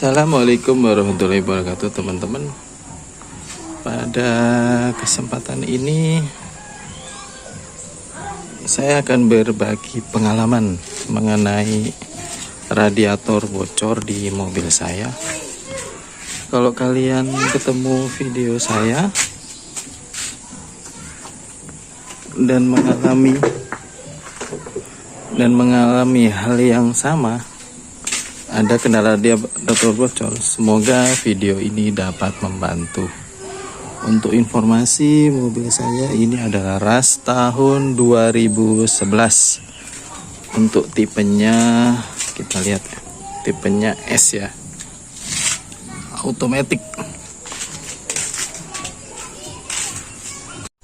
Assalamualaikum warahmatullahi wabarakatuh, teman-teman. Pada kesempatan ini saya akan berbagi pengalaman mengenai radiator bocor di mobil saya. Kalau kalian ketemu video saya dan mengalami hal yang sama, ada kendala radiator bocor, semoga video ini dapat membantu. Untuk informasi, mobil saya ini adalah RAS tahun 2011. Untuk tipenya kita lihat, tipenya S ya, automatic.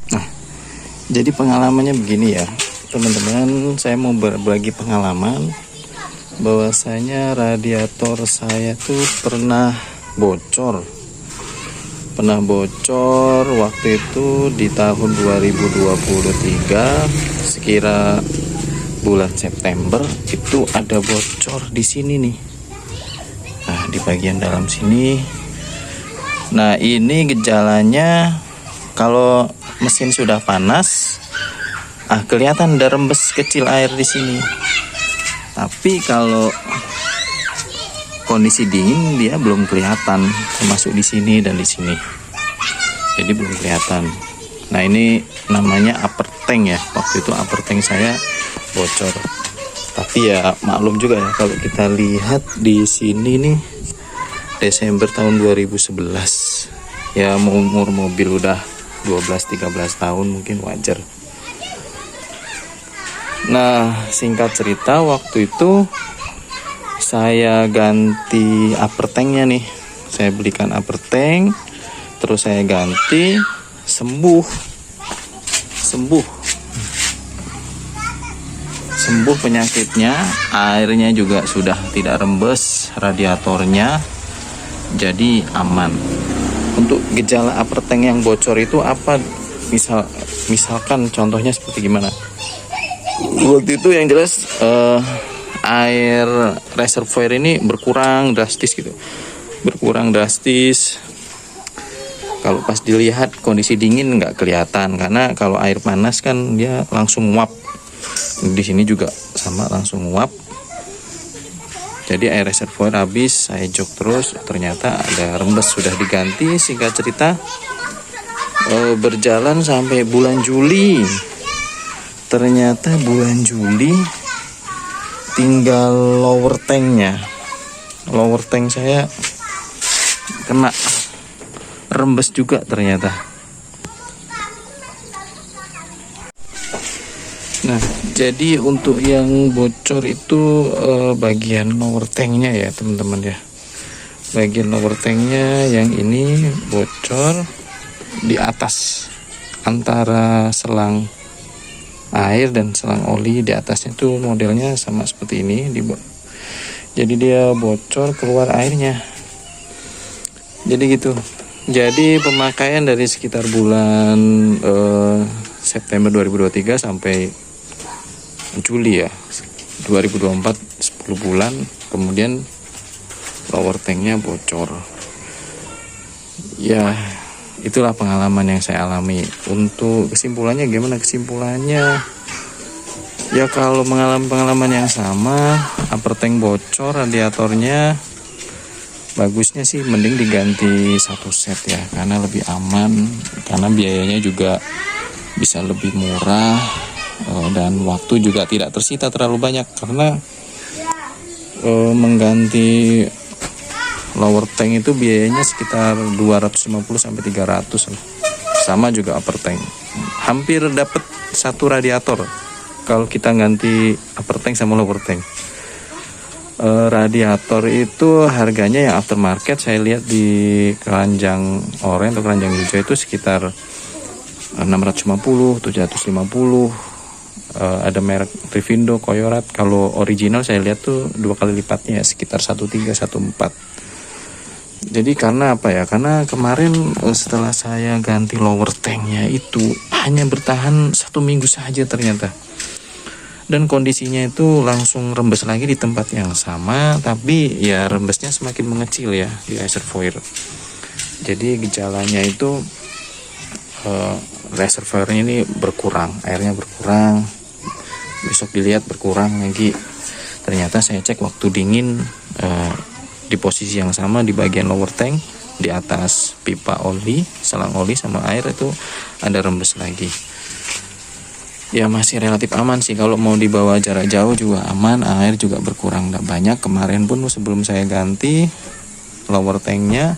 Nah, jadi pengalamannya begini ya teman-teman, saya mau berbagi pengalaman bahwasanya radiator saya tuh pernah bocor waktu itu di tahun 2023, sekira bulan September itu ada bocor di sini nih. Nah, di bagian dalam sini. Nah, ini gejalanya kalau mesin sudah panas, kelihatan ada rembes kecil air di sini. Tapi kalau kondisi dingin dia belum kelihatan, termasuk di sini dan di sini. Jadi belum kelihatan. Nah, ini namanya upper tank ya. Waktu itu upper tank saya bocor. Tapi ya maklum juga ya, kalau kita lihat di sini nih Desember tahun 2011. Ya umur mobil udah 12-13 tahun, mungkin wajar. Nah, singkat cerita, waktu itu saya ganti upper tanknya nih. Saya belikan upper tank, terus saya ganti, sembuh penyakitnya. Airnya juga sudah tidak rembes, radiatornya jadi aman. Untuk gejala upper tank yang bocor itu apa? Misalkan contohnya seperti gimana? Waktu itu yang jelas air reservoir ini berkurang drastis gitu. Kalau pas dilihat kondisi dingin nggak kelihatan, karena kalau air panas kan dia langsung nguap. Di sini juga sama, langsung nguap. Jadi air reservoir habis, saya jok terus, ternyata ada rembes, sudah diganti. Singkat cerita, berjalan sampai bulan Juli. Ternyata bulan Juli tinggal lower tanknya. Lower tank saya kena rembes juga ternyata. Nah, jadi untuk yang bocor itu bagian lower tanknya ya teman-teman ya. Bagian lower tanknya yang ini bocor di atas, antara selang air dan selang oli di atasnya tuh modelnya sama seperti ini. Jadi dia bocor, keluar airnya. Jadi gitu. Jadi pemakaian dari sekitar bulan September 2023 sampai Juli ya 2024, 10 bulan kemudian lower tanknya bocor. Ya, itulah pengalaman yang saya alami. Untuk kesimpulannya gimana? Kesimpulannya ya, kalau mengalami pengalaman yang sama, upper tank bocor radiatornya, bagusnya sih mending diganti satu set ya, karena lebih aman, karena biayanya juga bisa lebih murah, dan waktu juga tidak tersita terlalu banyak, karena mengganti lower tank itu biayanya sekitar 250 sampai 300. Sama juga upper tank. Hampir dapat satu radiator kalau kita ganti upper tank sama lower tank. Radiator itu harganya yang aftermarket saya lihat di keranjang oranye atau keranjang hijau itu sekitar 650, 750. Ada merek Trivindo, Koyorat. Kalau original saya lihat tuh 2 kali lipatnya, sekitar 13, 14. Jadi karena apa ya? Karena kemarin setelah saya ganti lower tanknya itu hanya bertahan 1 minggu saja ternyata. dan kondisinya itu langsung rembes lagi di tempat yang sama, tapi ya rembesnya semakin mengecil ya di reservoir. Jadi gejalanya itu reservoirnya ini berkurang, airnya berkurang, besok dilihat berkurang lagi. Ternyata saya cek waktu dingin di posisi yang sama di bagian lower tank, di atas pipa oli, selang oli sama air itu ada rembes lagi. Ya masih relatif aman sih, kalau mau dibawa jarak jauh juga aman, air juga berkurang tidak banyak. Kemarin pun sebelum saya ganti lower tanknya,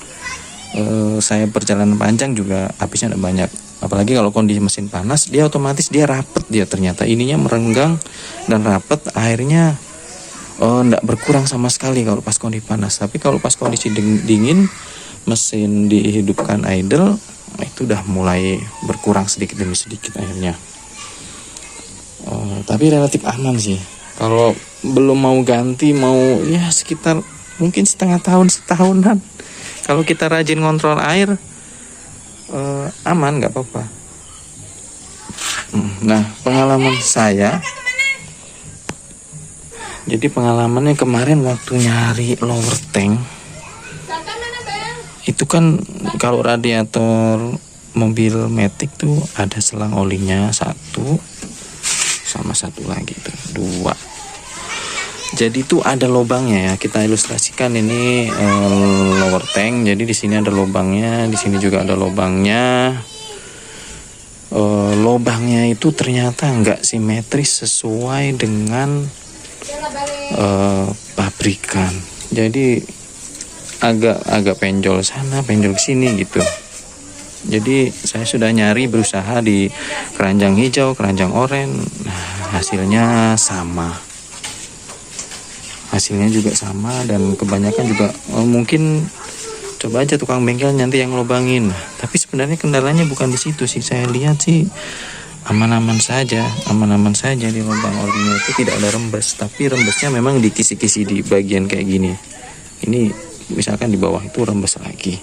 saya perjalanan panjang juga habisnya tidak banyak. Apalagi kalau kondisi mesin panas, dia otomatis dia rapet, dia ternyata ininya merenggang dan rapet, airnya tidak berkurang sama sekali kalau pas kondisi panas. Tapi kalau pas kondisi dingin, mesin dihidupkan idle, itu udah mulai berkurang sedikit demi sedikit airnya. Tapi relatif aman sih. Kalau belum mau ganti, mau ya sekitar mungkin setengah tahun, setahunan. Kalau kita rajin kontrol air, aman, nggak apa-apa. Nah, pengalaman saya, jadi pengalamannya kemarin waktu nyari lower tank, itu kan kalau radiator mobil Matic tuh ada selang olinya satu, sama satu lagi tuh dua. Jadi tuh ada lubangnya ya. Kita ilustrasikan ini lower tank. Jadi di sini ada lubangnya, di sini juga ada lubangnya. Lubangnya itu ternyata nggak simetris sesuai dengan pabrikan. Jadi agak penjol sana, penjol sini gitu. Jadi saya sudah nyari, berusaha di keranjang hijau, keranjang oranye. Nah, hasilnya sama. Hasilnya juga sama, dan kebanyakan juga mungkin coba aja tukang bengkel nanti yang lubangin. Tapi sebenarnya kendalanya bukan di situ sih. Saya lihat sih aman-aman saja di lubang olinya itu tidak ada rembes, tapi rembesnya memang di kisi-kisi di bagian kayak gini. Ini misalkan di bawah itu rembes lagi.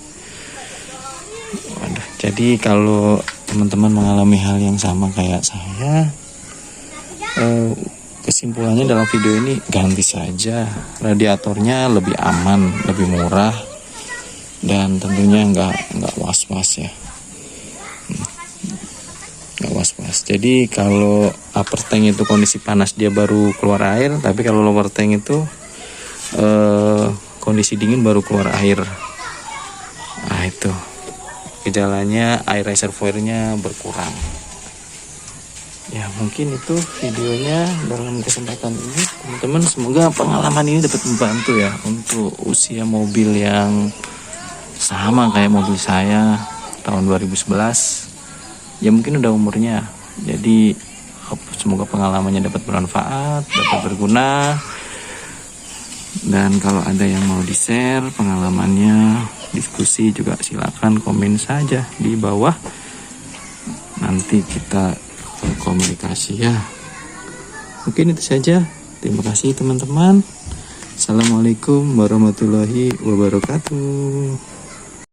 Jadi kalau teman-teman mengalami hal yang sama kayak saya, kesimpulannya dalam video ini ganti saja. Radiatornya lebih aman, lebih murah, dan tentunya nggak was-was ya. Nggak was-was. Jadi kalau upper tank itu kondisi panas dia baru keluar air, tapi kalau lower tank itu kondisi dingin baru keluar air. Nah itu gejalanya, air reservoirnya berkurang. Ya mungkin itu videonya dalam kesempatan ini, teman-teman. Semoga pengalaman ini dapat membantu ya untuk usia mobil yang sama kayak mobil saya tahun 2011. Ya mungkin udah umurnya. Jadi semoga pengalamannya dapat bermanfaat, dapat berguna. Dan kalau ada yang mau di-share pengalamannya, diskusi juga silakan komen saja di bawah. Nanti kita komunikasi ya. Mungkin itu saja. Terima kasih teman-teman. Assalamualaikum warahmatullahi wabarakatuh.